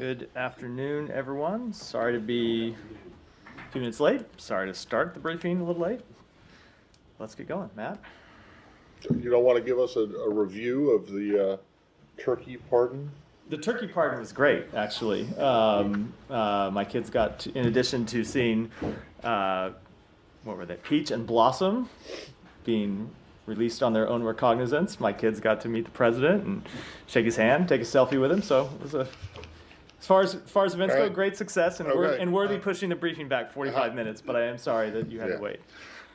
Good afternoon, everyone. Sorry to be 2 minutes late. Sorry to start the briefing a little late. Let's get going. Matt? You don't want to give us a review of the turkey pardon? The turkey pardon was great, actually. My kids got, in addition to seeing, what were they, Peach and Blossom being released on their own recognizance, my kids got to meet the president and shake his hand, take a selfie with him. So it was as far as events go, great success, and worthy pushing the briefing back 45 minutes. But I am sorry that you had to wait.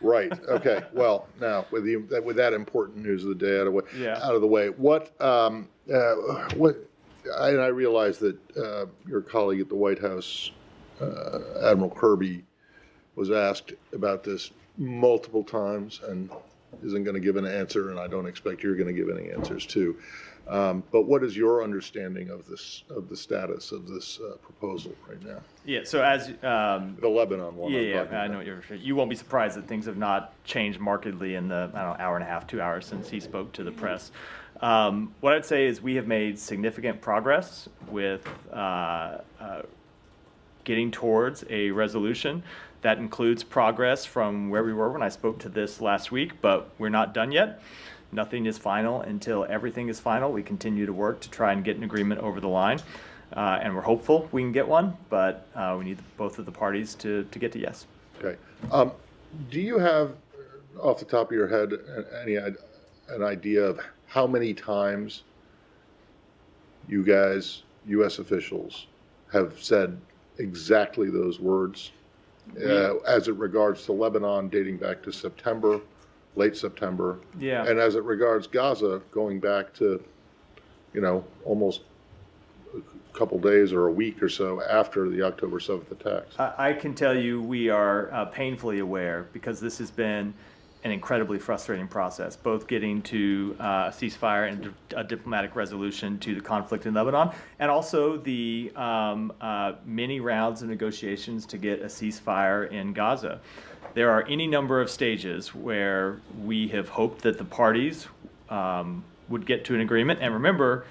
Right. Okay. Well, now with that important news of the day out of the way, what I realize that your colleague at the White House, Admiral Kirby, was asked about this multiple times and isn't going to give an answer, and I don't expect you're going to give any answers too. But what is your understanding of the status of this proposal right now? Yeah. So as the Lebanon one. I know what you're referring to. You won't be surprised that things have not changed markedly in the hour and a half, 2 hours since he spoke to the press. What I'd say is we have made significant progress with getting towards a resolution. That includes progress from where we were when I spoke to this last week, but we're not done yet. Nothing is final until everything is final. We continue to work to try and get an agreement over the line, and we're hopeful we can get one, but we need both of the parties to get to yes. Okay. Do you have, off the top of your head, an idea of how many times you guys, U.S. officials, have said exactly those words as it regards to Lebanon dating back to September, late September, and as it regards Gaza going back to, almost a couple days or a week or so after the October 7th attacks? I can tell you we are painfully aware, because this has been an incredibly frustrating process, both getting to a ceasefire and a diplomatic resolution to the conflict in Lebanon, and also the many rounds of negotiations to get a ceasefire in Gaza. There are any number of stages where we have hoped that the parties would get to an agreement. And remember,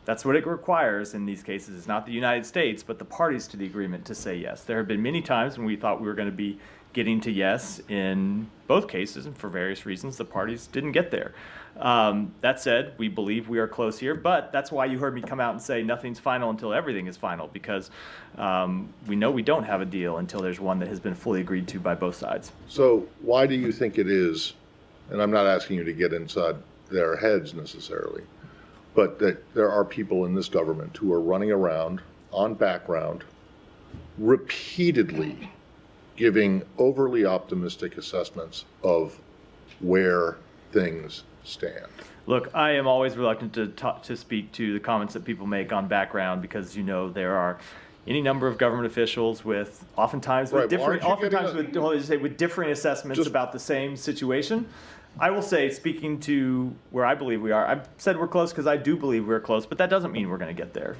that's what it requires in these cases. It's not the United States, but the parties to the agreement to say yes. There have been many times when we thought we were going to be getting to yes in both cases, and for various reasons, the parties didn't get there. That said, we believe we are close here, but that's why you heard me come out and say nothing's final until everything is final, because we know we don't have a deal until there's one that has been fully agreed to by both sides. So why do you think it is, and I'm not asking you to get inside their heads necessarily, but that there are people in this government who are running around on background repeatedly giving overly optimistic assessments of where things stand? Look, I am always reluctant to speak to the comments that people make on background, because there are any number of government officials with oftentimes with different assessments about the same situation. I will say, speaking to where I believe we are, I've said we're close because I do believe we're close, but that doesn't mean we're going to get there.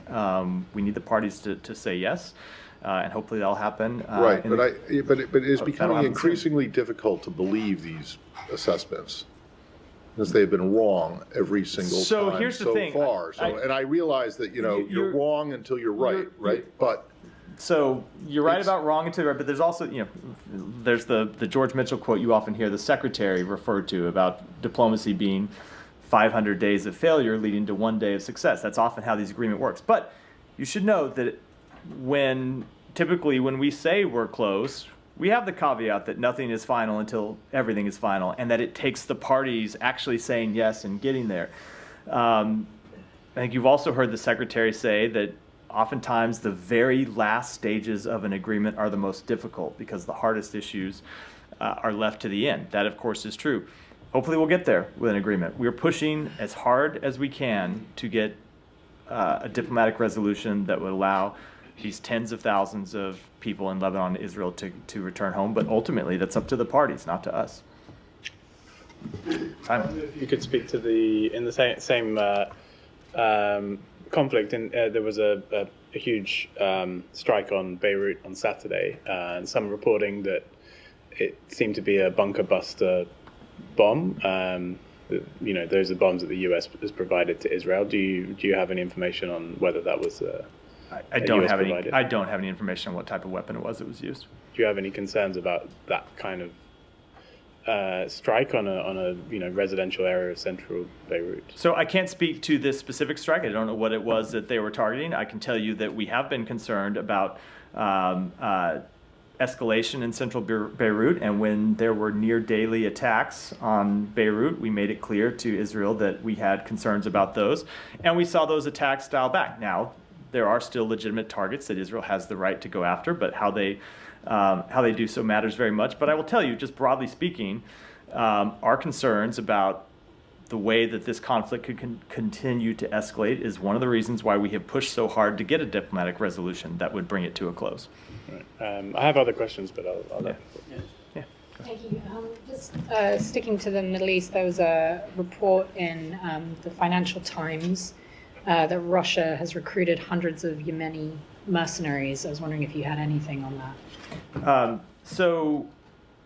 We need the parties to say yes. And hopefully that'll happen. Right, but it's becoming increasingly difficult to believe these assessments, because they've been wrong every single time so here's the thing. Far. And I realize that you're wrong until you're right, right? But so you're right about wrong until you're right, but there's also there's the George Mitchell quote you often hear the secretary referred to about diplomacy being 500 days of failure leading to 1 day of success. That's often how these agreement works. But you should know that typically when we say we're close, we have the caveat that nothing is final until everything is final, and that it takes the parties actually saying yes and getting there. I think you've also heard the secretary say that oftentimes the very last stages of an agreement are the most difficult, because the hardest issues are left to the end. That, of course, is true. Hopefully we'll get there with an agreement. We're pushing as hard as we can to get a diplomatic resolution that would allow these tens of thousands of people in Lebanon and Israel to return home. But ultimately, that's up to the parties, not to us. Simon. If you could speak to in the same conflict, and there was a huge strike on Beirut on Saturday, and some reporting that it seemed to be a bunker buster bomb. Those are bombs that the U.S. has provided to Israel. Do you have any information on whether that was I don't US have any. provided? I don't have any information on what type of weapon it was that was used. Do you have any concerns about that kind of strike on a residential area of central Beirut? So I can't speak to this specific strike. I don't know what it was that they were targeting. I can tell you that we have been concerned about escalation in central Beirut, and when there were near daily attacks on Beirut, we made it clear to Israel that we had concerns about those, and we saw those attacks dial back. Now, there are still legitimate targets that Israel has the right to go after, but how they do so matters very much. But I will tell you, just broadly speaking, our concerns about the way that this conflict could continue to escalate is one of the reasons why we have pushed so hard to get a diplomatic resolution that would bring it to a close. Right. I have other questions, but I'll let Yeah. Thank you. Just sticking to the Middle East, there was a report in the Financial Times that Russia has recruited hundreds of Yemeni mercenaries. I was wondering if you had anything on that. So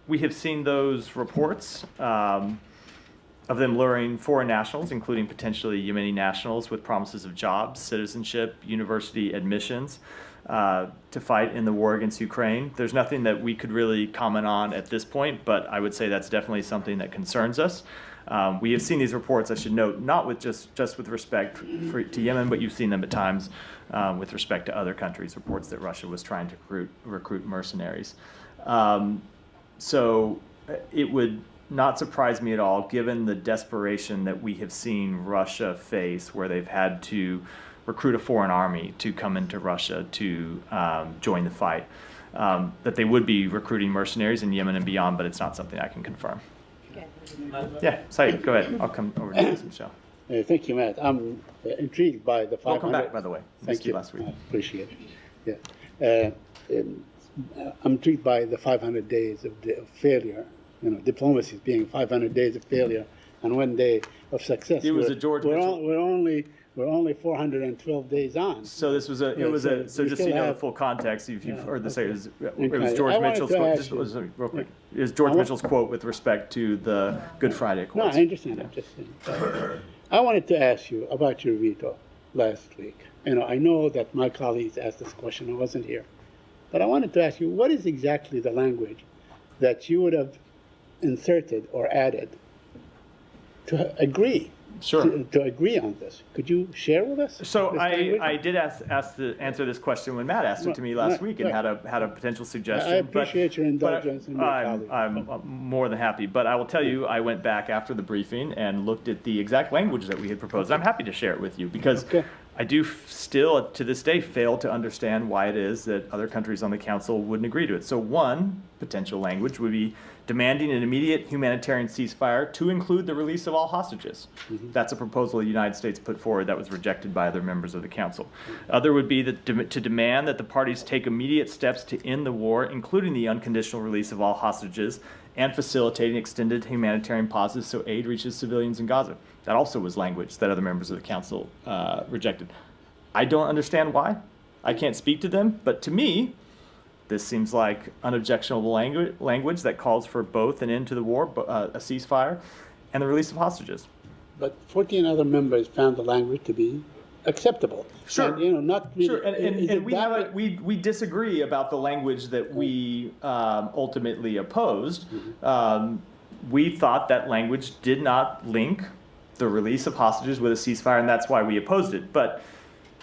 we have seen those reports of them luring foreign nationals, including potentially Yemeni nationals, with promises of jobs, citizenship, university admissions, to fight in the war against Ukraine. There's nothing that we could really comment on at this point, but I would say that's definitely something that concerns us. We have seen these reports, I should note, not with just with respect to Yemen, but you've seen them at times with respect to other countries, reports that Russia was trying to recruit mercenaries. So it would not surprise me at all, given the desperation that we have seen Russia face, where they've had to recruit a foreign army to come into Russia to join the fight, that they would be recruiting mercenaries in Yemen and beyond, but it's not something I can confirm. Yeah, Saeed, go ahead. I'll come over to this, Michelle. Thank you, Matt. I'm intrigued by the 500. Welcome back, by the way. Thank you. Last week. I appreciate it. Yeah. I'm intrigued by the 500 days of failure. Diplomacy is being 500 days of failure and 1 day of success. It was a George Mitchell. We're only 412 days on. So this was so just so you know the full context, if you've heard this, it was George Mitchell's quote. Just real quick. It was George Mitchell's quote with respect to the Good Friday quotes. No, I understand. I'm just saying. I wanted to ask you about your veto last week. I know that my colleagues asked this question. I wasn't here, but I wanted to ask you, what is exactly the language that you would have inserted or added to agree? Sure. To agree on this. Could you share with us? So I did answer this question when Matt asked it to me last week and had a potential suggestion. I appreciate your indulgence in your colleague. I'm more than happy. But I will tell you, I went back after the briefing and looked at the exact language that we had proposed. I'm happy to share it with you because I do still, to this day, fail to understand why it is that other countries on the Council wouldn't agree to it. So one potential language would be demanding an immediate humanitarian ceasefire to include the release of all hostages. Mm-hmm. That's a proposal the United States put forward that was rejected by other members of the Council. Other would be to demand that the parties take immediate steps to end the war, including the unconditional release of all hostages and facilitating extended humanitarian pauses so aid reaches civilians in Gaza. That also was language that other members of the Council rejected. I don't understand why. I can't speak to them, but to me, this seems like unobjectionable language that calls for both an end to the war, a ceasefire, and the release of hostages. But 14 other members found the language to be acceptable. Sure. And, not really, sure. And we disagree about the language that we ultimately opposed. Mm-hmm. We thought that language did not link the release of hostages with a ceasefire, and that's why we opposed it. But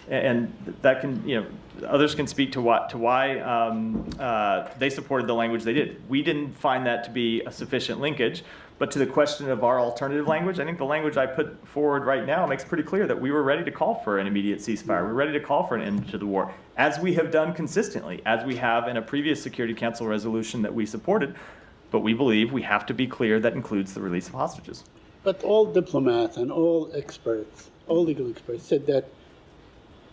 and that can, others can speak to why they supported the language they did. We didn't find that to be a sufficient linkage. But to the question of our alternative language, I think the language I put forward right now makes pretty clear that we were ready to call for an immediate ceasefire. We're ready to call for an end to the war, as we have done consistently, as we have in a previous Security Council resolution that we supported. But we believe we have to be clear that includes the release of hostages. But all diplomats and all experts, all legal experts, said that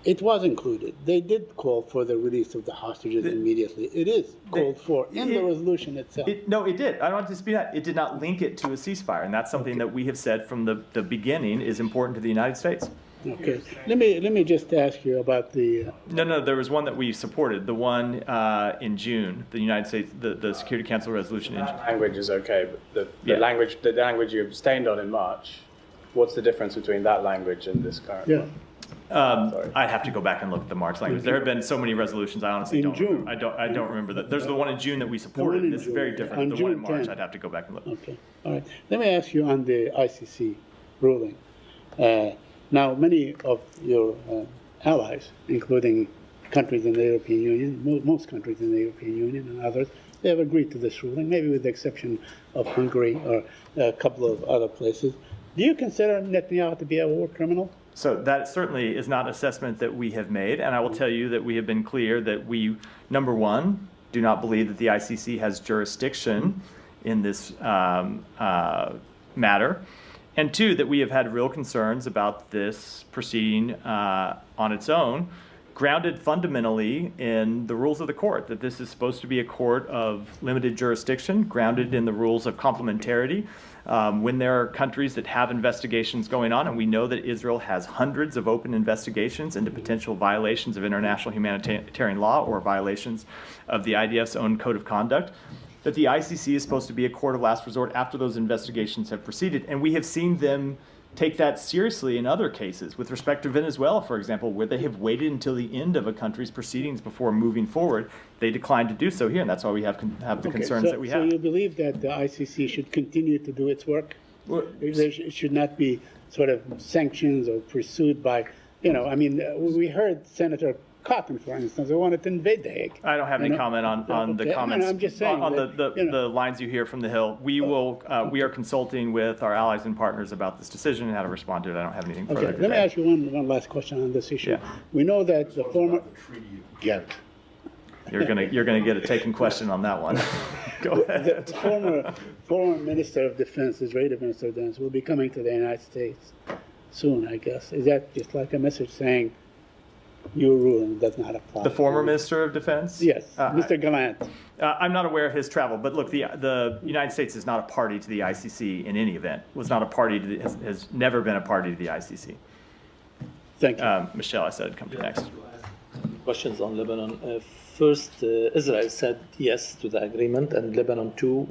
it was included. They did call for the release of the hostages immediately. It is called for in the resolution itself. No, it did. I don't want to dispute that. It did not link it to a ceasefire, and that's something that we have said from the beginning is important to the United States. Okay. Let me just ask you about the... No, there was one that we supported, the one in June, the United States, the Security Council resolution in June. Language is okay, but the language you abstained on in March, what's the difference between that language and this current one? I'd have to go back and look at the March language. There have been so many resolutions. I honestly In don't. June. I don't remember that. There's the one in June that we supported. in This is June. very different. On The one in June March, 10th. I'd have to go back and look. Okay, all right. Let me ask you on the ICC ruling. Now, many of your allies, including countries in the European Union, most countries in the European Union and others, they have agreed to this ruling, maybe with the exception of Hungary or a couple of other places. Do you consider Netanyahu to be a war criminal? So that certainly is not an assessment that we have made, and I will tell you that we have been clear that we, number one, do not believe that the ICC has jurisdiction in this matter, and two, that we have had real concerns about this proceeding on its own, grounded fundamentally in the rules of the court, that this is supposed to be a court of limited jurisdiction, grounded in the rules of complementarity. When there are countries that have investigations going on, and we know that Israel has hundreds of open investigations into potential violations of international humanitarian law or violations of the IDF's own code of conduct, that the ICC is supposed to be a court of last resort after those investigations have proceeded. And we have seen them take that seriously in other cases. With respect to Venezuela, for example, where they have waited until the end of a country's proceedings before moving forward, they declined to do so here, and that's why we have the concerns that we have. So you believe that the ICC should continue to do its work? There should not be sort of sanctions or pursued by, I mean, we heard Senator Cotton, for instance, who wanted to invade the Hague. I don't have any comment on the Okay. comments. I'm just saying on that, the lines you hear from the Hill. We are consulting with our allies and partners about this decision and how to respond to it. I don't have anything further Okay, to let me say. ask you one last question on this issue. Yeah. We know that the former, Ghent. You're gonna get a taken question on that one. Go ahead. the former Minister of Defense, Israeli Minister of Defense, will be coming to the United States soon, I guess. Is that just like a message saying your ruling does not apply? The former Minister of Defense? Yes, Mr. Gallant. I'm not aware of his travel, but look, the United States is not a party to the ICC in any event. Was not a party to has never been a party to the ICC. Thank you. Michelle, I said I'd come to next. Questions on Lebanon. First, Israel said yes to the agreement, and Lebanon too,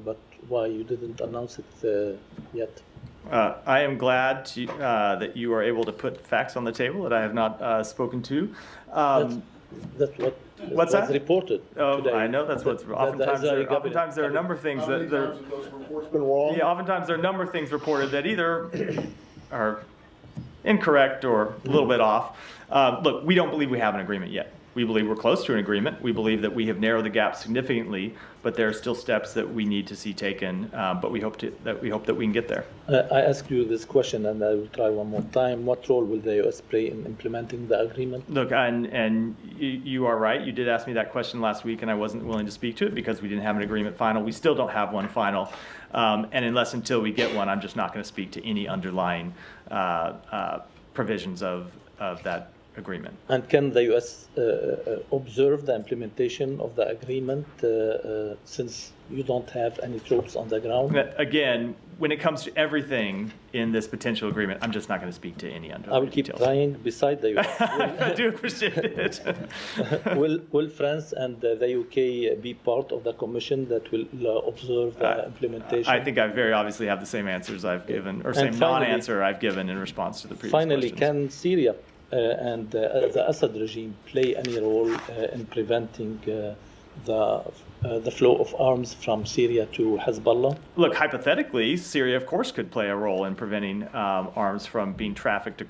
but why you didn't announce it yet? I am glad that you are able to put facts on the table that I have not spoken to. That's what What's was that? reported today. I know that's what's oftentimes there are a number of things that there. Yeah, oftentimes there are a number of things reported that either are incorrect or a little bit off. Look, we don't believe we have an agreement yet. We believe we're close to an agreement. We believe that we have narrowed the gap significantly, but there are still steps that we need to see taken. But we hope that we can get there. I asked you this question, and I will try one more time. What role will the U.S. play in implementing the agreement? Look, and you are right. You did ask me that question last week, and I wasn't willing to speak to it because we didn't have an agreement final. We still don't have one final. And until we get one, I'm just not going to speak to any underlying provisions of that agreement. And can the U.S. Observe the implementation of the agreement since you don't have any troops on the ground? Again, when it comes to everything in this potential agreement, I'm just not going to speak to any underlying I will keep details. trying beside the U.S. I do appreciate it. Will France and the UK be part of the commission that will observe the implementation? I think I very obviously have the same answers I've given, or same finally- non-answer I've given in response to the previous Finally, questions. can Syria and the Assad regime play any role in preventing the flow of arms from Syria to Hezbollah? Look, hypothetically, Syria, of course, could play a role in preventing arms from being trafficked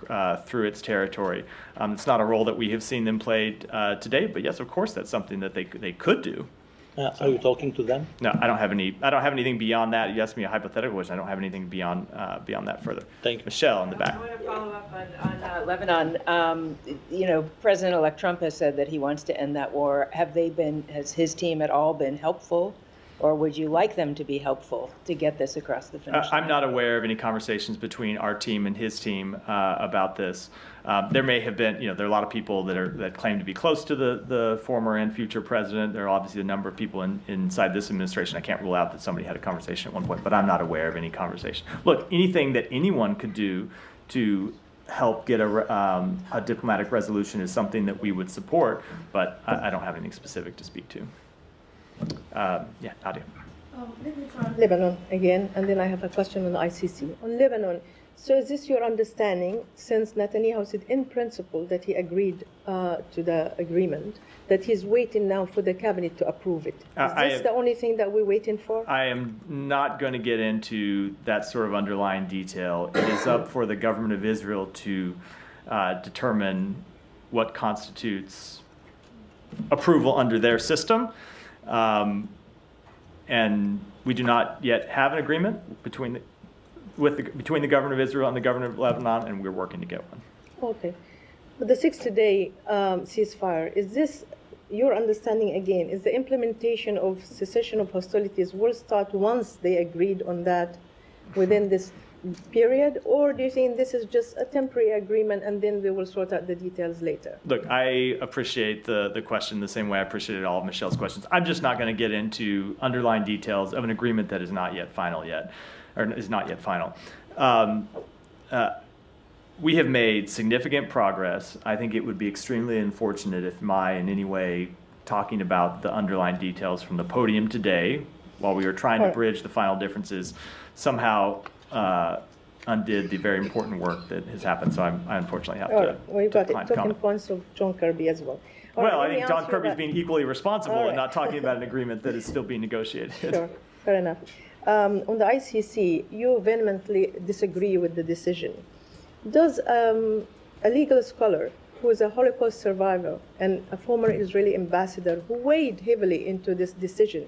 through its territory. It's not a role that we have seen them play today, but yes, of course, that's something that they could do. Are you talking to them? No, I don't have anything beyond that. You asked me a hypothetical question. I don't have anything beyond that further. Thank you. Michelle in the back. I want to follow up on Lebanon. President-elect Trump has said that he wants to end that war. Has his team at all been helpful, or would you like them to be helpful to get this across the finish line? I'm not aware of any conversations between our team and his team about this. There may have been, there are a lot of people that claim to be close to the former and future president. There are obviously a number of people inside this administration. I can't rule out that somebody had a conversation at one point, but I'm not aware of any conversation. Look, anything that anyone could do to help get a diplomatic resolution is something that we would support, but I don't have anything specific to speak to. Nadia. Maybe it's on Lebanon again, and then I have a question on the ICC. On Lebanon, So is this your understanding, since Netanyahu said in principle that he agreed to the agreement, that he's waiting now for the cabinet to approve it? Is this the only thing that we're waiting for? I am not going to get into that sort of underlying detail. It is up for the government of Israel to determine what constitutes approval under their system. And we do not yet have an agreement between the government of Israel and the government of Lebanon, and we're working to get one. Okay. But the 60-day ceasefire, is this your understanding again? Is the implementation of cessation of hostilities will start once they agreed on that within this period, or do you think this is just a temporary agreement and then we will sort out the details later? Look, I appreciate the question the same way I appreciated all of Michelle's questions. I'm just not going to get into underlying details of an agreement that is not yet final yet, or is not yet final. We have made significant progress. I think it would be extremely unfortunate if in any way, talking about the underlying details from the podium today, while we were trying to bridge the final differences, somehow undid the very important work that has happened. So I unfortunately have to. We've got decline talking comment. points of John Kirby as well. Well, I think John Kirby is being equally responsible and not talking about an agreement that is still being negotiated. Sure, fair enough. On the ICC, you vehemently disagree with the decision. Does a legal scholar who is a Holocaust survivor and a former Israeli ambassador who weighed heavily into this decision,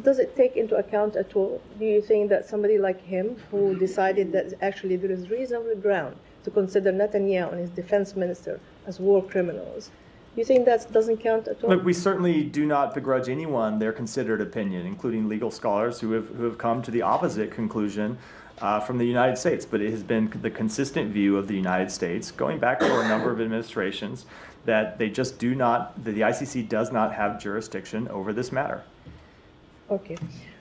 does it take into account at all? Do you think that somebody like him, who decided that actually there is reasonable ground to consider Netanyahu and his defense minister as war criminals, do you think that doesn't count at all? Look, we certainly do not begrudge anyone their considered opinion, including legal scholars who have come to the opposite conclusion from the United States. But it has been the consistent view of the United States, going back for a number of administrations, that they just do not, that the ICC does not have jurisdiction over this matter. Okay.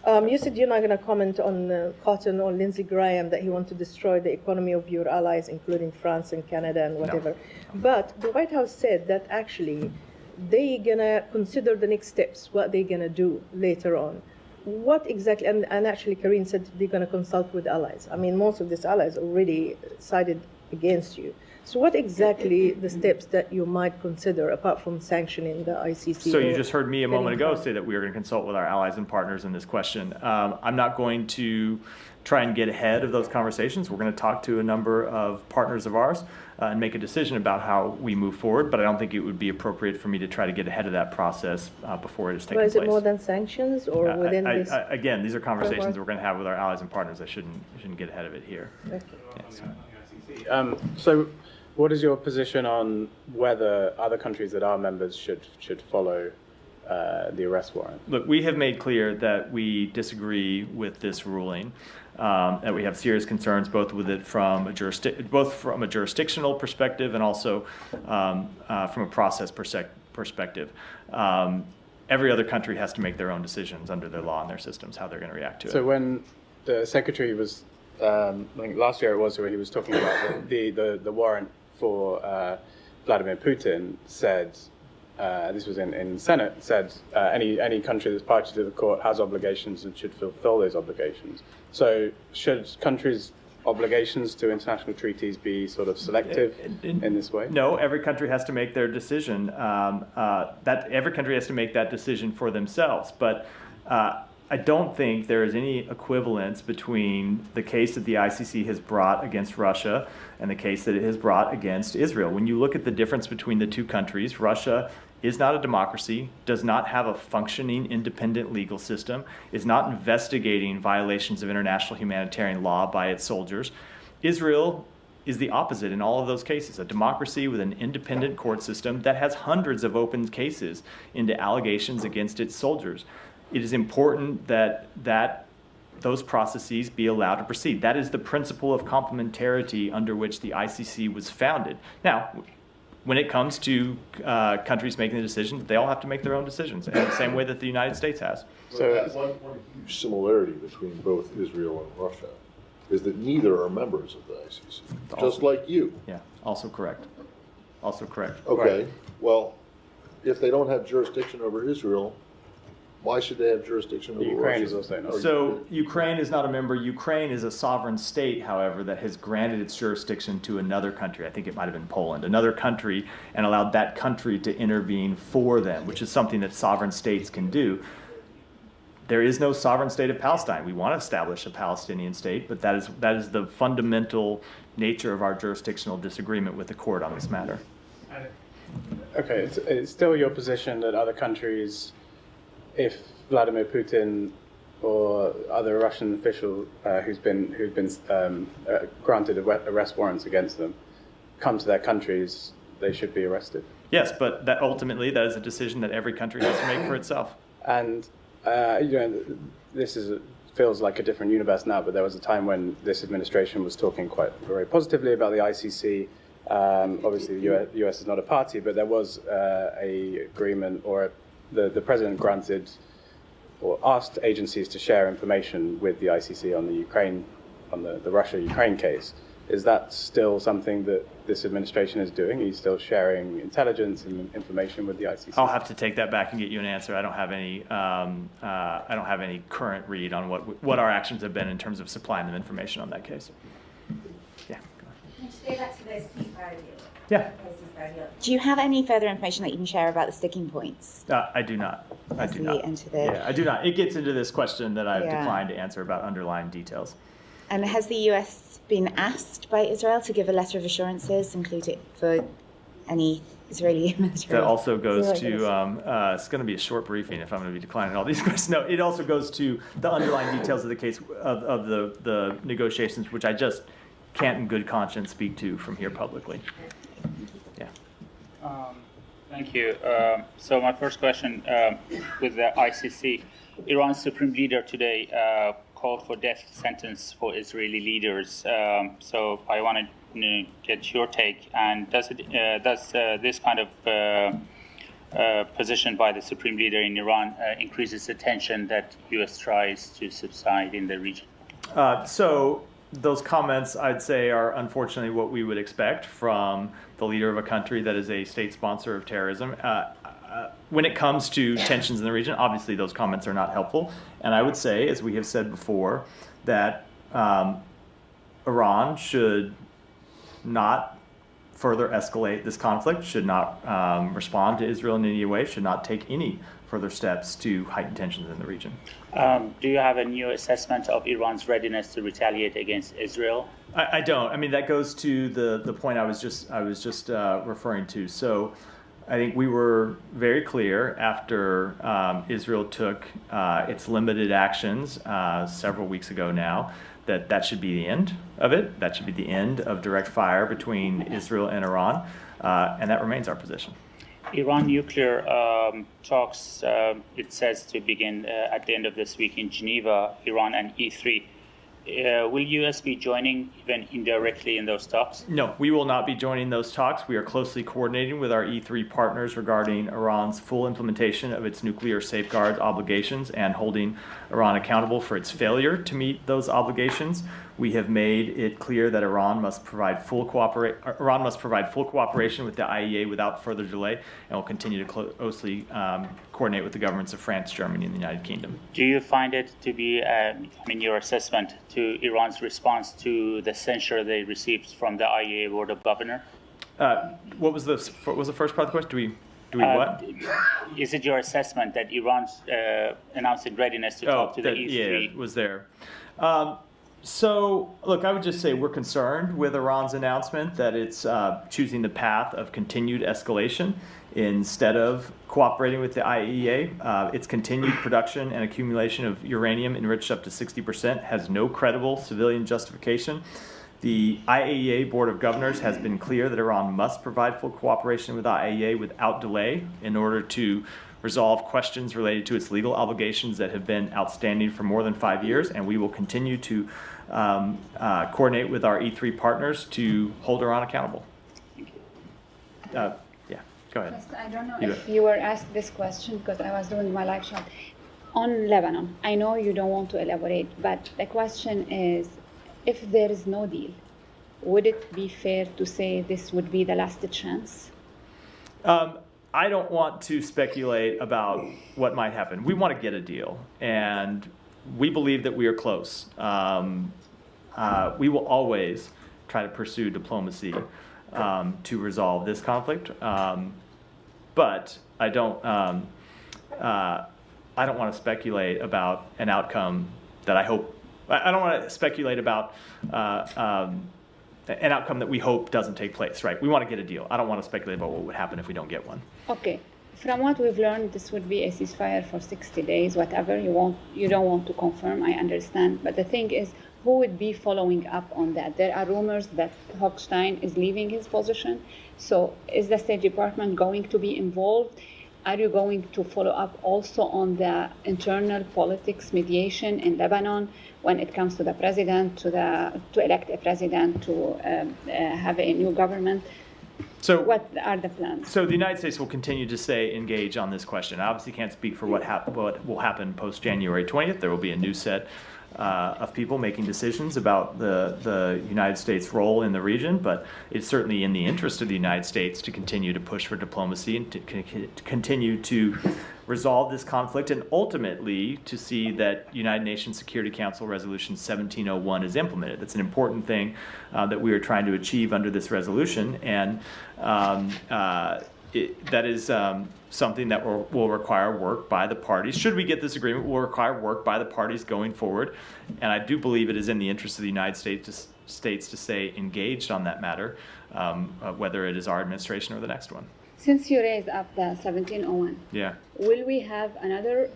You said you're not going to comment on Cotton or Lindsey Graham, that he wants to destroy the economy of your allies, including France and Canada and whatever. No. But the White House said that actually they're going to consider the next steps, what they're going to do later on. What exactly, and actually Karine said they're going to consult with allies. I mean, most of these allies already sided against you. So what exactly the steps that you might consider apart from sanctioning the ICC? So you just heard me a moment ago say that we are going to consult with our allies and partners in this question. I'm not going to try and get ahead of those conversations. We're going to talk to a number of partners of ours and make a decision about how we move forward, but I don't think it would be appropriate for me to try to get ahead of that process before it has taken place. Is it more than sanctions or within this? Again, these are conversations we're going to have with our allies and partners. I shouldn't get ahead of it here. Okay. Yeah, so what is your position on whether other countries that are members should follow the arrest warrant? Look, we have made clear that we disagree with this ruling, that we have serious concerns both with it from a jurisdictional perspective and also from a process perspective. Every other country has to make their own decisions under their law and their systems, how they're going to react to it. So when the secretary was, I think last year it was, where he was talking about the warrant for Vladimir Putin, said, this was in Senate, said any country that's party to the court has obligations and should fulfill those obligations. So should countries' obligations to international treaties be sort of selective in this way? No, every country has to make their decision. That every country has to make that decision for themselves. But I don't think there is any equivalence between the case that the ICC has brought against Russia and the case that it has brought against Israel. When you look at the difference between the two countries, Russia is not a democracy, does not have a functioning independent legal system, is not investigating violations of international humanitarian law by its soldiers. Israel is the opposite in all of those cases, a democracy with an independent court system that has hundreds of open cases into allegations against its soldiers. It is important that those processes be allowed to proceed. That is the principle of complementarity under which the ICC was founded. Now, when it comes to countries making the decision, they all have to make their own decisions in the same way that the United States has. So one huge similarity between both Israel and Russia is that neither are members of the ICC, just like you. Yeah, also correct. Also correct. Okay, well, if they don't have jurisdiction over Israel, Why should they have jurisdiction over Ukraine Russia? is also not. So Ukraine is not a member. Ukraine is a sovereign state, however, that has granted its jurisdiction to another country. I think it might have been Poland, another country, and allowed that country to intervene for them, which is something that sovereign states can do. There is no sovereign state of Palestine. We want to establish a Palestinian state, but that is the fundamental nature of our jurisdictional disagreement with the court on this matter. Okay, it's still your position that other countries, if Vladimir Putin or other Russian official who's been granted arrest warrants against them, come to their countries, they should be arrested. Yes, but that ultimately that is a decision that every country has to make for itself. And this feels like a different universe now, but there was a time when this administration was talking very positively about the ICC. Obviously, the US is not a party, but there was a agreement, or the president granted or asked agencies to share information with the ICC on the Ukraine, on the Russia-Ukraine case. Is that still something that this administration is doing? Are you still sharing intelligence and information with the ICC? I'll have to take that back and get you an answer. I don't have any. I don't have any current read on what our actions have been in terms of supplying them information on that case. Yeah. Can you go back to the ceasefire deal? Yeah. Do you have any further information that you can share about the sticking points? I do not. I do not. Yeah, I do not. It gets into this question that I've declined to answer about underlying details. And has the US been asked by Israel to give a letter of assurances, including for any Israeli military? That also goes to, it's going to be a short briefing if I'm going to be declining all these questions. No, it also goes to the underlying details of the case, of the negotiations, which I just can't in good conscience speak to from here publicly. Yeah. Thank you. So my first question with the ICC, Iran's supreme leader today called for death sentence for Israeli leaders. So I wanted to get your take. And does this kind of position by the supreme leader in Iran increases the tension that U.S. tries to subside in the region? So those comments, I'd say, are unfortunately what we would expect from the leader of a country that is a state sponsor of terrorism. When it comes to tensions in the region, obviously those comments are not helpful. And I would say, as we have said before, that Iran should not further escalate this conflict, should not respond to Israel in any way, should not take any further steps to heighten tensions in the region. Do you have a new assessment of Iran's readiness to retaliate against Israel? I don't. I mean, that goes to the point I was just referring to. So I think we were very clear after Israel took its limited actions several weeks ago now that should be the end of it. That should be the end of direct fire between Israel and Iran, and that remains our position. Iran nuclear talks, it says, to begin at the end of this week in Geneva, Iran and E3. Will U.S. be joining even indirectly in those talks? No, we will not be joining those talks. We are closely coordinating with our E3 partners regarding Iran's full implementation of its nuclear safeguards obligations and holding Iran accountable for its failure to meet those obligations. We have made it clear that Iran must provide full cooperation with the IAEA without further delay, and will continue to closely coordinate with the governments of France, Germany, and the United Kingdom. Do you find it to be, your assessment to Iran's response to the censure they received from the IAEA Board of Governors? What was the first part of the question? Do we what? Is it your assessment that Iran's announcing readiness to talk to the E3? Yeah, it was there. So, look, I would just say we're concerned with Iran's announcement that it's choosing the path of continued escalation instead of cooperating with the IAEA. Its continued production and accumulation of uranium enriched up to 60% has no credible civilian justification. The IAEA Board of Governors has been clear that Iran must provide full cooperation with the IAEA without delay in order to resolve questions related to its legal obligations that have been outstanding for more than 5 years, and we will continue to coordinate with our E3 partners to hold Iran accountable. Yeah, go ahead. I don't know if you were asked this question because I was doing my live shot. On Lebanon, I know you don't want to elaborate, but the question is, if there is no deal, would it be fair to say this would be the last chance? I don't want to speculate about what might happen. We want to get a deal, and we believe that we are close. We will always try to pursue diplomacy to resolve this conflict, but I don't want to speculate about an outcome that I hope. I don't want to speculate about an outcome that we hope doesn't take place, right? We want to get a deal. I don't want to speculate about what would happen if we don't get one. Okay. From what we've learned, this would be a ceasefire for 60 days, whatever. You don't want to confirm, I understand. But the thing is, who would be following up on that? There are rumors that Hochstein is leaving his position. So is the State Department going to be involved? Are you going to follow up also on the internal politics mediation in Lebanon when it comes to the president, to elect a president, to have a new government? So what are the plans? So the United States will continue to stay engaged on this question. I obviously can't speak for what will happen post January 20th. There will be a new set of people making decisions about the United States' role in the region, but it's certainly in the interest of the United States to continue to push for diplomacy and to continue to resolve this conflict, and ultimately to see that United Nations Security Council Resolution 1701 is implemented. That's an important thing that we are trying to achieve under this resolution, and that is something that will require work by the parties. Should we get this agreement, will require work by the parties going forward, and I do believe it is in the interest of the United States to stay engaged on that matter, whether it is our administration or the next one. Since you raised up the 1701, yeah, will we have another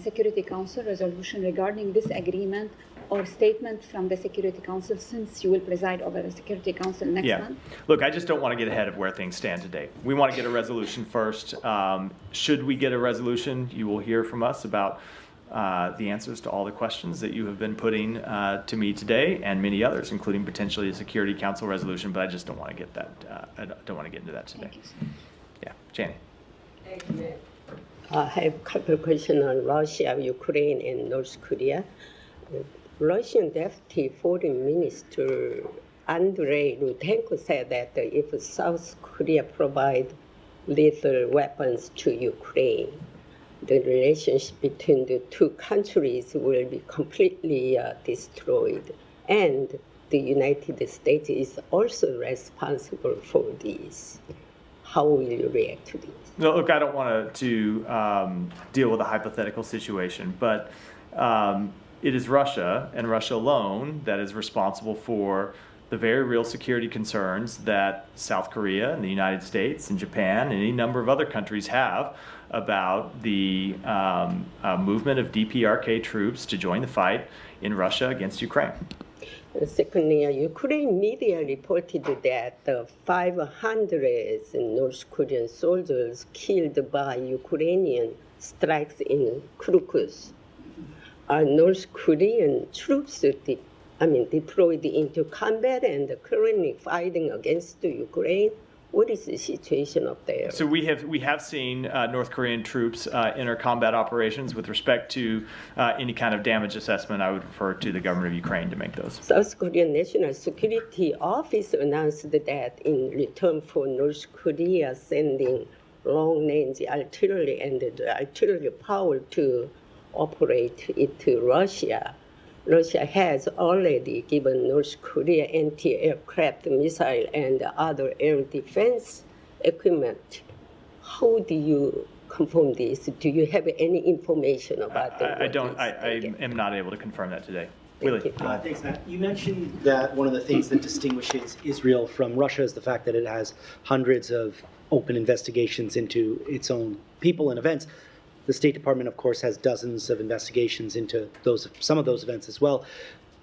Security Council resolution regarding this agreement or statement from the Security Council, since you will preside over the Security Council next month? Look, I just don't want to get ahead of where things stand today. We want to get a resolution first. Should we get a resolution, you will hear from us about the answers to all the questions that you have been putting to me today, and many others, including potentially a Security Council resolution. But I just don't want to get that. I don't want to get into that today. Yeah, Janie. I have a couple of questions on Russia, Ukraine, and North Korea. Russian Deputy Foreign Minister Andrei Rutenko said that if South Korea provide lethal weapons to Ukraine, the relationship between the two countries will be completely destroyed. And the United States is also responsible for this. How will you react to this? No, look, I don't want to deal with a hypothetical situation, but it is Russia and Russia alone that is responsible for the very real security concerns that South Korea and the United States and Japan and any number of other countries have about the movement of DPRK troops to join the fight in Russia against Ukraine. Secondly, Ukraine media reported that 500 North Korean soldiers killed by Ukrainian strikes in Kyrgyz. Are North Korean troops deployed into combat and currently fighting against Ukraine? What is the situation up there? So we have seen North Korean troops enter combat operations. With respect to any kind of damage assessment, I would refer to the government of Ukraine to make those. South Korean National Security Office announced that in return for North Korea sending long-range artillery and the artillery power to operate it to Russia, Russia has already given North Korea anti-aircraft missile and other air defense equipment. How do you confirm this? Do you have any information about that? I don't. I am not able to confirm that today. Willie. Thanks, Matt. You mentioned that one of the things that distinguishes Israel from Russia is the fact that it has hundreds of open investigations into its own people and events. The State Department, of course, has dozens of investigations into some of those events as well.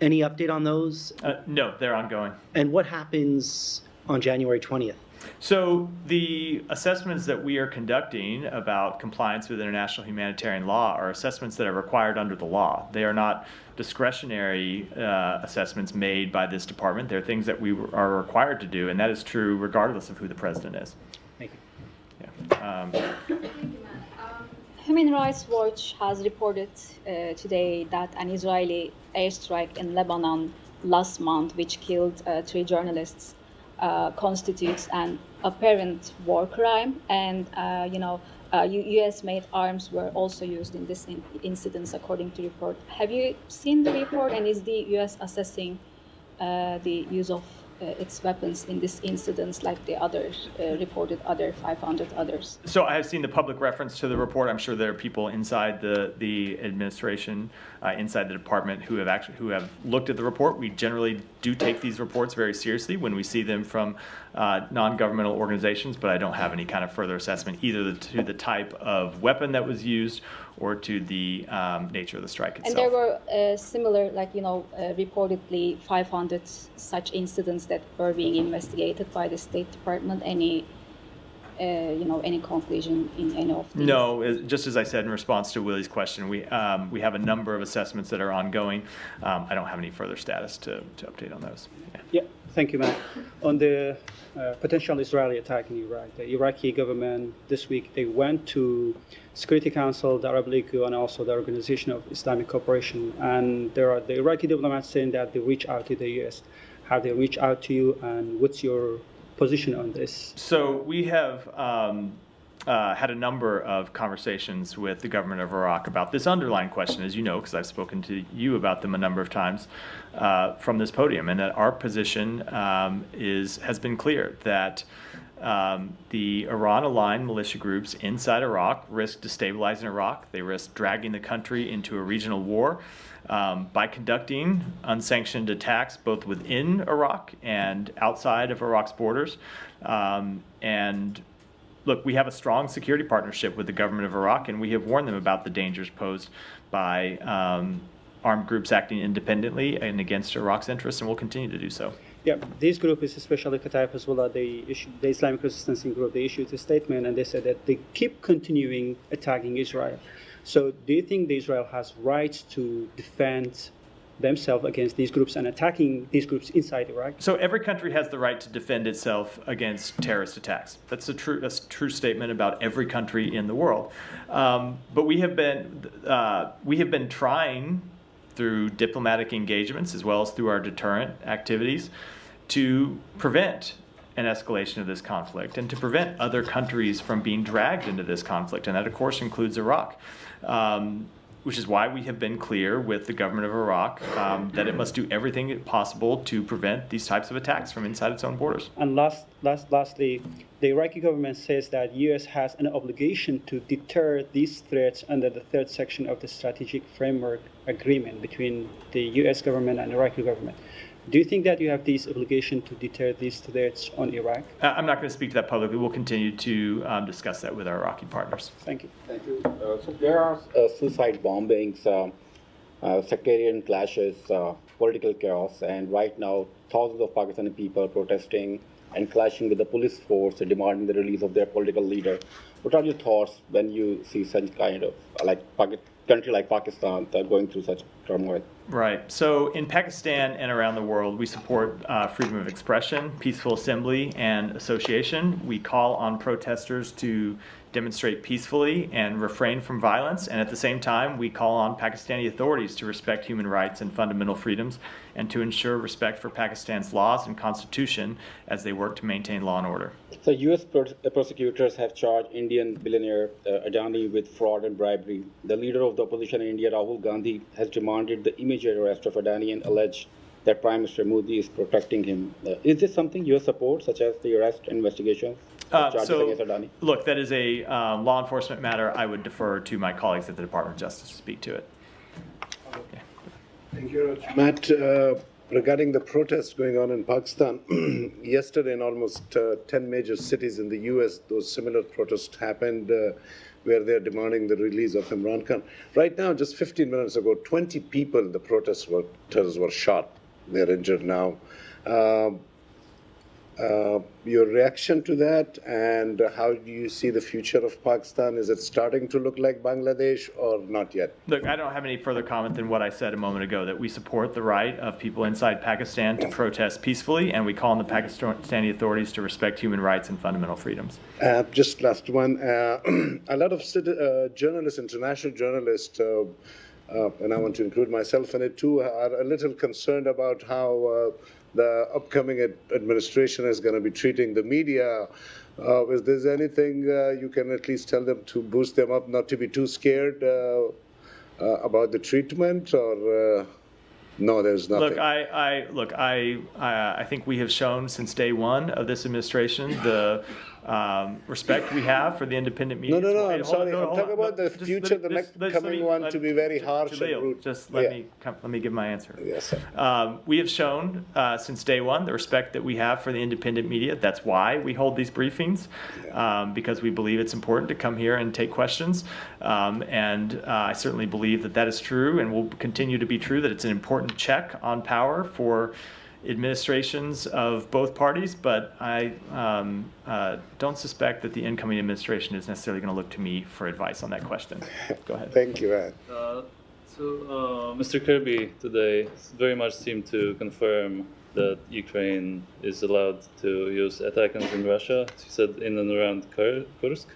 Any update on those? No, they're ongoing. And what happens on January 20th? So the assessments that we are conducting about compliance with international humanitarian law are assessments that are required under the law. They are not discretionary assessments made by this department. They're things that we are required to do, and that is true regardless of who the president is. Thank you. Yeah. Human Rights Watch has reported today that an Israeli airstrike in Lebanon last month, which killed 3 journalists, constitutes an apparent war crime, and U.S.-made arms were also used in this incidents, according to report. Have you seen the report, and is the U.S. assessing the use of its weapons in this incidents like the others, reported other 500 others? So I have seen the public reference to the report. I'm sure there are people inside the administration, inside the department who have looked at the report. We generally do take these reports very seriously when we see them from non-governmental organizations, but I don't have any kind of further assessment either to the type of weapon that was used or to the nature of the strike itself. And there were similar, reportedly 500 such incidents that were being investigated by the State Department. Any conclusion in any of these? No, just as I said in response to Willie's question, we have a number of assessments that are ongoing. I don't have any further status to update on those. Yeah, thank you, Matt. On the potential Israeli attack in Iraq, the Iraqi government this week, they went to Security Council, the Arab League, and also the Organization of Islamic Cooperation, and there are the Iraqi diplomats saying that they reach out to the U.S. Have they reached out to you, and what's your position on this? So we have had a number of conversations with the government of Iraq about this underlying question, as you know, because I've spoken to you about them a number of times from this podium, and that our position has been clear that the Iran-aligned militia groups inside Iraq risk destabilizing Iraq. They risk dragging the country into a regional war by conducting unsanctioned attacks both within Iraq and outside of Iraq's borders. And look, we have a strong security partnership with the government of Iraq, and we have warned them about the dangers posed by armed groups acting independently and against Iraq's interests, and we'll continue to do so. Yeah, these groups, especially Kataib Hezbollah, the Islamic Resistance Group, they issued a statement and they said that they keep continuing attacking Israel. So do you think that Israel has rights to defend themselves against these groups and attacking these groups inside Iraq? So every country has the right to defend itself against terrorist attacks. That's a true statement about every country in the world. But we have been trying through diplomatic engagements as well as through our deterrent activities to prevent an escalation of this conflict and to prevent other countries from being dragged into this conflict. And that, of course, includes Iraq, which is why we have been clear with the government of Iraq that it must do everything possible to prevent these types of attacks from inside its own borders. And lastly, the Iraqi government says that U.S. has an obligation to deter these threats under the third section of the Strategic Framework Agreement between the U.S. government and Iraqi government. Do you think that you have this obligation to deter these threats on Iraq? I'm not going to speak to that publicly. We'll continue to discuss that with our Iraqi partners. Thank you. Thank you. So there are suicide bombings, sectarian clashes, political chaos, and right now thousands of Pakistani people protesting and clashing with the police force, demanding the release of their political leader. What are your thoughts when you see such kind of country like Pakistan going through such turmoil? Right. So in Pakistan and around the world, we support freedom of expression, peaceful assembly, and association. We call on protesters to demonstrate peacefully and refrain from violence. And at the same time, we call on Pakistani authorities to respect human rights and fundamental freedoms and to ensure respect for Pakistan's laws and constitution as they work to maintain law and order. So U.S. prosecutors have charged Indian billionaire Adani with fraud and bribery. The leader of the opposition in India, Rahul Gandhi, has demanded the immediate arrest of Adani and alleged that Prime Minister Modi is protecting him. Is this something U.S. supports, such as the arrest investigation? Look, that is a law enforcement matter. I would defer to my colleagues at the Department of Justice to speak to it. Yeah. Thank you, Matt. Regarding the protests going on in Pakistan, yesterday in almost 10 major cities in the U.S., those similar protests happened where they're demanding the release of Imran Khan. Right now, just 15 minutes ago, 20 people in the protesters were shot. They're injured now. Your reaction to that, and how do you see the future of Pakistan? Is it starting to look like Bangladesh or not yet? Look, I don't have any further comment than what I said a moment ago, that we support the right of people inside Pakistan to protest peacefully, and we call on the Pakistani authorities to respect human rights and fundamental freedoms. Just last one. A lot of journalists, international journalists, and I want to include myself in it too, are a little concerned about how the upcoming administration is going to be treating the media. Is there anything you can at least tell them to boost them up, not to be too scared about the treatment, or no, there's nothing? Look, I think we have shown since day one of this administration the respect we have for the independent media. No, I'm sorry. I'm talking about the future, the next coming one to be very harsh and rude. Just let me give my answer. Yes, sir. We have shown since day one the respect that we have for the independent media. That's why we hold these briefings, because we believe it's important to come here and take questions. And I certainly believe that that is true and will continue to be true, that it's an important check on power for administrations of both parties, but I don't suspect that the incoming administration is necessarily going to look to me for advice on that question. Go ahead. Thank you, Ed. Mr. Kirby today very much seemed to confirm that Ukraine is allowed to use attackers in Russia. He said in and around Kursk,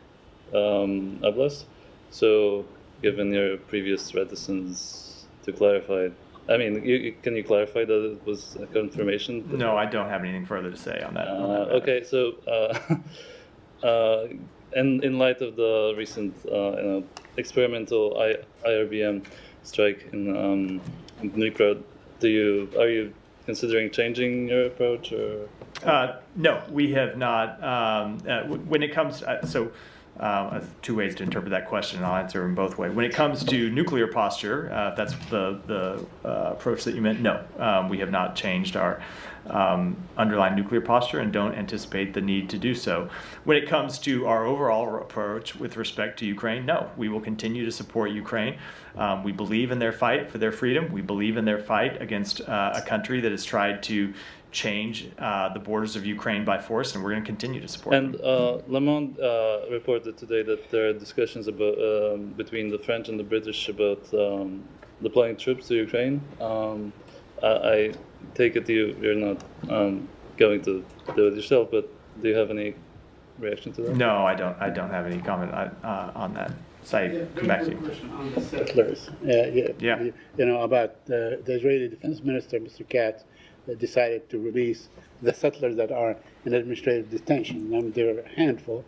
Oblast. So, given your previous reticence to clarify, I mean, can you clarify that it was a confirmation? No, I don't have anything further to say on that. Okay, so and in light of the recent experimental IRBM strike in Dnipro, are you considering changing your approach, or? No, we have not. When it comes, two ways to interpret that question, and I'll answer them both ways. When it comes to nuclear posture, if that's the approach that you meant, no, we have not changed our underlying nuclear posture and don't anticipate the need to do so. When it comes to our overall approach with respect to Ukraine, no, we will continue to support Ukraine. We believe in their fight for their freedom. We believe in their fight against a country that has tried to change the borders of Ukraine by force, and we're going to continue to support them. Le Monde reported today that there are discussions about between the French and the British about deploying troops to Ukraine. I take it you're not going to do it yourself, but do you have any reaction to that? No, I don't have any comment on that. Saeed, come back to you. On the settlers. About the Israeli Defense Minister, Mr. Katz, decided to release the settlers that are in administrative detention. I mean, there are a handful.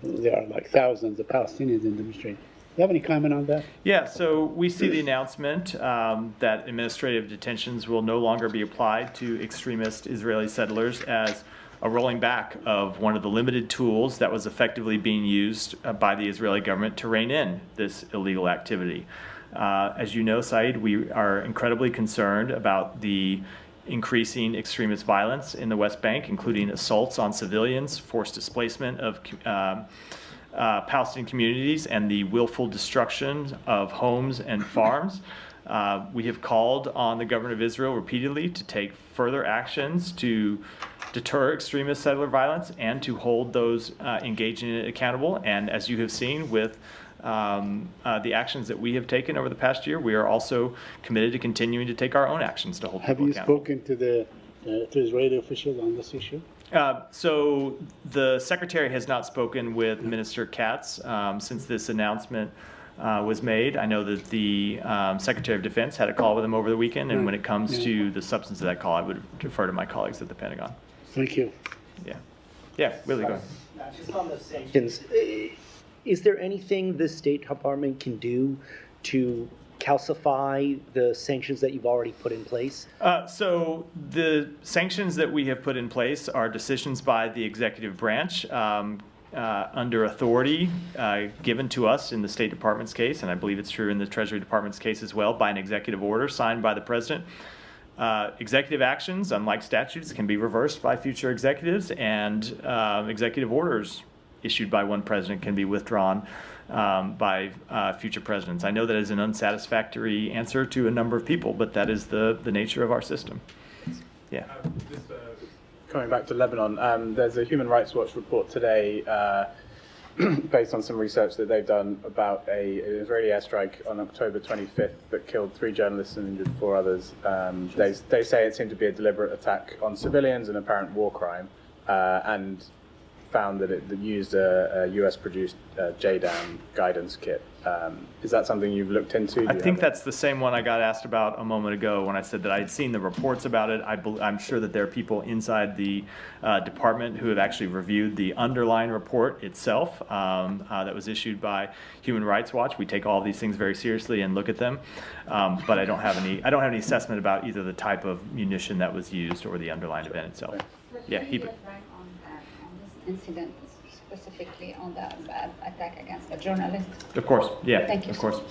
There are like thousands of Palestinians in administration. Do you have any comment on that? Yeah, so we see the announcement that administrative detentions will no longer be applied to extremist Israeli settlers as a rolling back of one of the limited tools that was effectively being used by the Israeli government to rein in this illegal activity. As you know, Saeed, we are incredibly concerned about the increasing extremist violence in the West Bank, including assaults on civilians, forced displacement of Palestinian communities, and the willful destruction of homes and farms. We have called on the government of Israel repeatedly to take further actions to deter extremist settler violence and to hold those engaging in it accountable. And as you have seen with the actions that we have taken over the past year, we are also committed to continuing to take our own actions to hold people accountable. Have you spoken to the Israeli officials on this issue? So the secretary has not spoken with Minister Katz since this announcement was made. I know that the Secretary of Defense had a call with him over the weekend, and when it comes to the substance of that call, I would defer to my colleagues at the Pentagon. Thank you. Yeah, really go ahead. Just on the sanctions, is there anything the State Department can do to calcify the sanctions that you've already put in place? So the sanctions that we have put in place are decisions by the executive branch under authority given to us in the State Department's case, and I believe it's true in the Treasury Department's case as well, by an executive order signed by the President. Executive actions, unlike statutes, can be reversed by future executives, and executive orders issued by one president can be withdrawn by future presidents. I know that is an unsatisfactory answer to a number of people, but that is the nature of our system. Yeah. Coming back to Lebanon, there's a Human Rights Watch report today based on some research that they've done about an Israeli airstrike on October 25th that killed 3 journalists and injured 4 others. They say it seemed to be a deliberate attack on civilians, an apparent war crime, and found that it used a US-produced JDAM guidance kit. Is that something you've looked into? I think that's the same one I got asked about a moment ago when I said that I'd seen the reports about it. I'm sure that there are people inside the department who have actually reviewed the underlying report itself that was issued by Human Rights Watch. We take all of these things very seriously and look at them, but I don't have any assessment about either the type of munition that was used or the underlying event itself. Yeah, Heba. On this incident, specifically on the attack against a journalist. Of course, yeah. Thank you. Of course.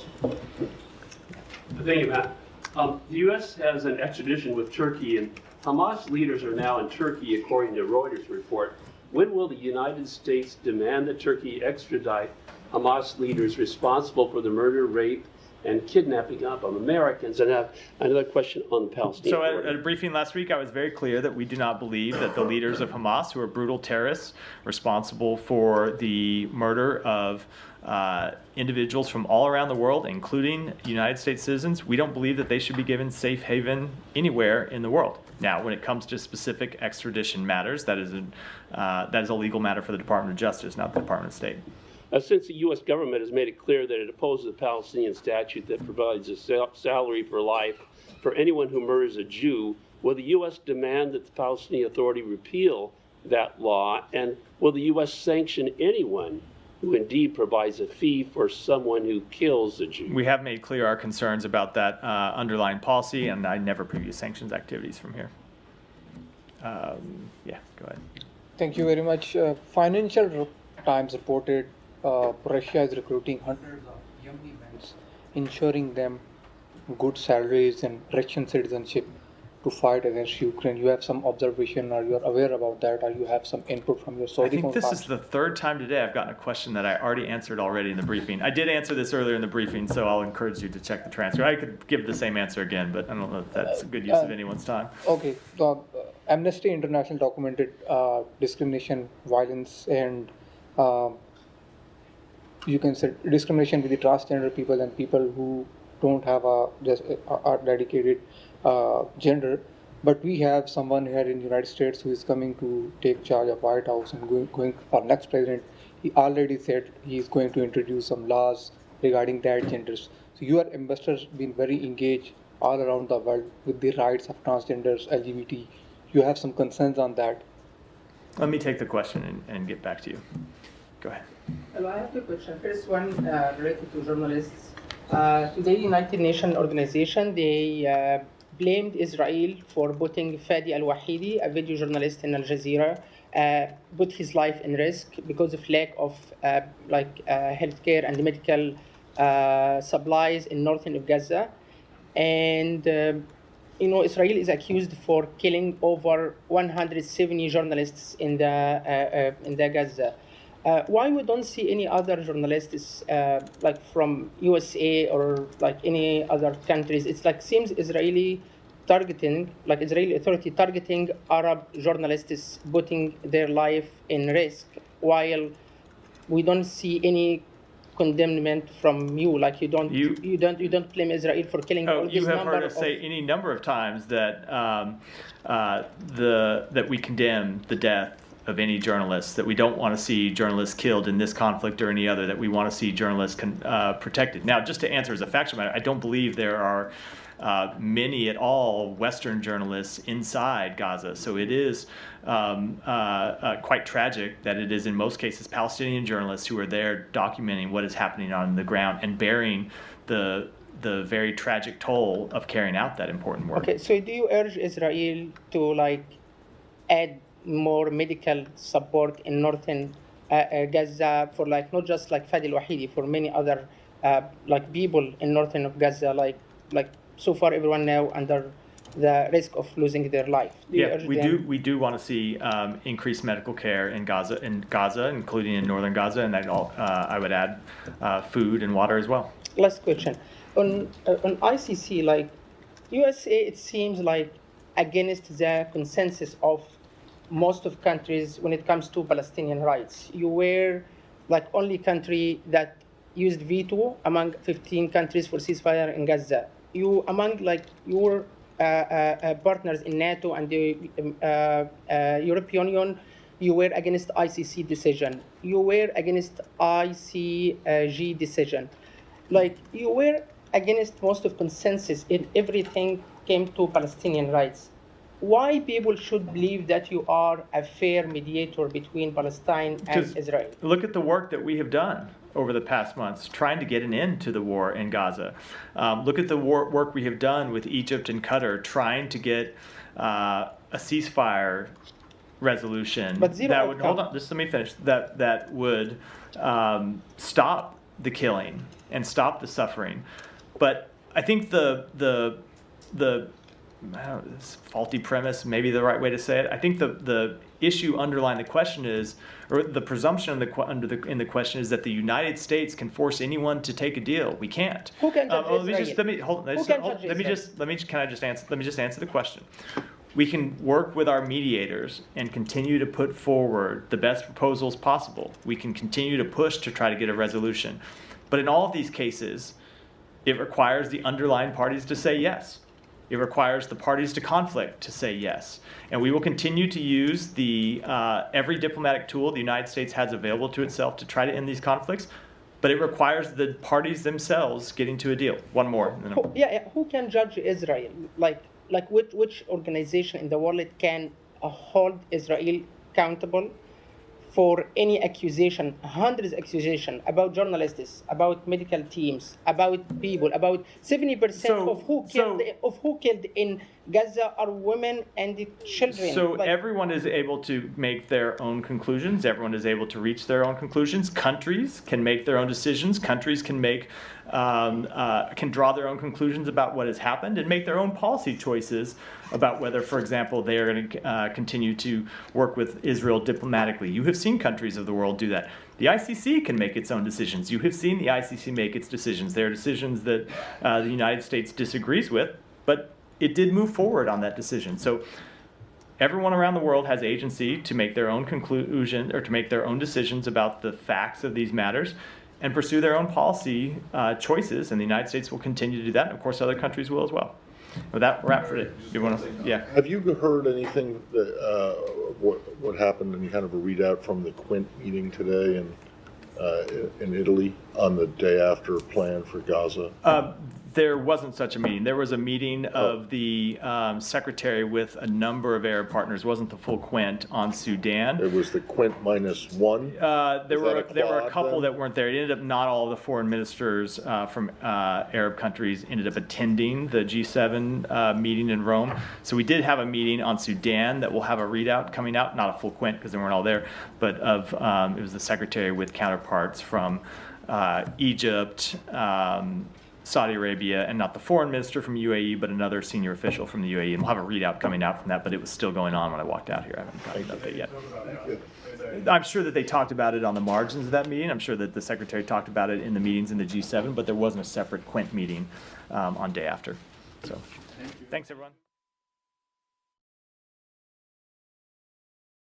Thank you, Matt. The U.S. has an extradition with Turkey, and Hamas leaders are now in Turkey, according to Reuters report. When will the United States demand that Turkey extradite Hamas leaders responsible for the murder, rape, and kidnapping of Americans? And I have another question on the Palestinian So border. at a briefing last week, I was very clear that we do not believe that the leaders of Hamas, who are brutal terrorists responsible for the murder of individuals from all around the world, including United States citizens, we don't believe that they should be given safe haven anywhere in the world. Now, when it comes to specific extradition matters, that is a legal matter for the Department of Justice, not the Department of State. Since the U.S. government has made it clear that it opposes a Palestinian statute that provides a salary for life for anyone who murders a Jew, will the U.S. demand that the Palestinian Authority repeal that law? And will the U.S. sanction anyone who indeed provides a fee for someone who kills a Jew? We have made clear our concerns about that underlying policy, and I never preview sanctions activities from here. Yeah, go ahead. Thank you very much. Financial Times reported Russia is recruiting hundreds of young men, ensuring them good salaries and Russian citizenship to fight against Ukraine. You have some observation, or you are aware about that, or you have some input from your Saudi I think this counterparts? is the third time today I've gotten a question that I already answered already in the briefing. I did answer this earlier in the briefing, so I'll encourage you to check the transcript. I could give the same answer again, but I don't know if that's a good use of anyone's time. Okay. Amnesty International documented discrimination, violence, and you can say discrimination with the transgender people and people who don't have a dedicated gender. But we have someone here in the United States who is coming to take charge of White House and going our next president. He already said he is going to introduce some laws regarding that genders. So your investors been very engaged all around the world with the rights of transgenders, LGBT. You have some concerns on that? Let me take the question and get back to you. Go ahead. Hello, I have two questions. First one related to journalists. Today, United Nations organization, they blamed Israel for putting Fadi Al-Wahidi, a video journalist in Al Jazeera, put his life in risk because of lack of healthcare and medical supplies in northern of Gaza. And Israel is accused for killing over 170 journalists in the Gaza. Why we don't see any other journalists like from USA or like any other countries? It's like seems Israeli authority targeting Arab journalists, putting their life in risk, while we don't see any condemnment from you. Like you don't blame Israel for killing all You this have number heard us say any number of times that that we condemn the death of any journalists, that we don't want to see journalists killed in this conflict or any other, that we want to see journalists protected. Now, just to answer as a factual matter, I don't believe there are many at all Western journalists inside Gaza. So it is quite tragic that it is in most cases Palestinian journalists who are there documenting what is happening on the ground and bearing the very tragic toll of carrying out that important work. Okay, so do you urge Israel to add more medical support in northern Gaza for not just Fadi Al-Wahidi, for many other people in northern of Gaza, like so far everyone now under the risk of losing their life? We do want to see increased medical care in Gaza, including in northern Gaza, and I would add food and water as well. Last question on ICC, USA, it seems against the consensus of most of countries when it comes to Palestinian rights. You were only country that used veto among 15 countries for ceasefire in Gaza. You among your partners in NATO and the European Union, you were against ICC decision. You were against ICG decision. like you were against most of consensus in everything came to Palestinian rights. Why people should believe that you are a fair mediator between Palestine and Israel? Look at the work that we have done over the past months trying to get an end to the war in Gaza. Look at the work we have done with Egypt and Qatar trying to get a ceasefire resolution that would, hold on, just let me finish, that would stop the killing and stop the suffering. But I think the this faulty premise, maybe the right way to say it. I think the issue underlying the question is, or the presumption in the question is that the United States can force anyone to take a deal. We can't. Who can judge Let me just answer the question. We can work with our mediators and continue to put forward the best proposals possible. We can continue to push to try to get a resolution. But in all of these cases, it requires the underlying parties to say yes. It requires the parties to conflict to say yes. And we will continue to use the every diplomatic tool the United States has available to itself to try to end these conflicts. But it requires the parties themselves getting to a deal. One more. Who can judge Israel? Like which organization in the world can hold Israel accountable for any accusation, hundreds of accusations about journalists, about medical teams, about people, about 70% of who killed in Gaza are women and children. So everyone is able to make their own conclusions. Everyone is able to reach their own conclusions. Countries can make their own decisions. Countries can make can draw their own conclusions about what has happened and make their own policy choices about whether, for example, they are going to continue to work with Israel diplomatically. You have seen countries of the world do that. The ICC can make its own decisions. You have seen the ICC make its decisions. There are decisions that the United States disagrees with, but it did move forward on that decision. So everyone around the world has agency to make their own conclusion or to make their own decisions about the facts of these matters and pursue their own policy choices, and the United States will continue to do that, and of course other countries will as well. With that, wrap for it. You want to? Yeah. Have you heard anything that what happened in kind of a readout from the Quint meeting today in Italy on the day after plan for Gaza? There wasn't such a meeting. There was a meeting of the secretary with a number of Arab partners. It wasn't the full Quint on Sudan. It was the Quint -1. There were a couple that weren't there. It ended up not all of the foreign ministers from Arab countries ended up attending the G7 meeting in Rome. So we did have a meeting on Sudan that will have a readout coming out, not a full Quint because they weren't all there, but of it was the secretary with counterparts from Egypt, Saudi Arabia, and not the foreign minister from UAE, but another senior official from the UAE. And we'll have a readout coming out from that, but it was still going on when I walked out here. I haven't gotten an update yet. I'm sure that they talked about it on the margins of that meeting. I'm sure that the secretary talked about it in the meetings in the G7, but there wasn't a separate Quint meeting on day after. So, thanks everyone.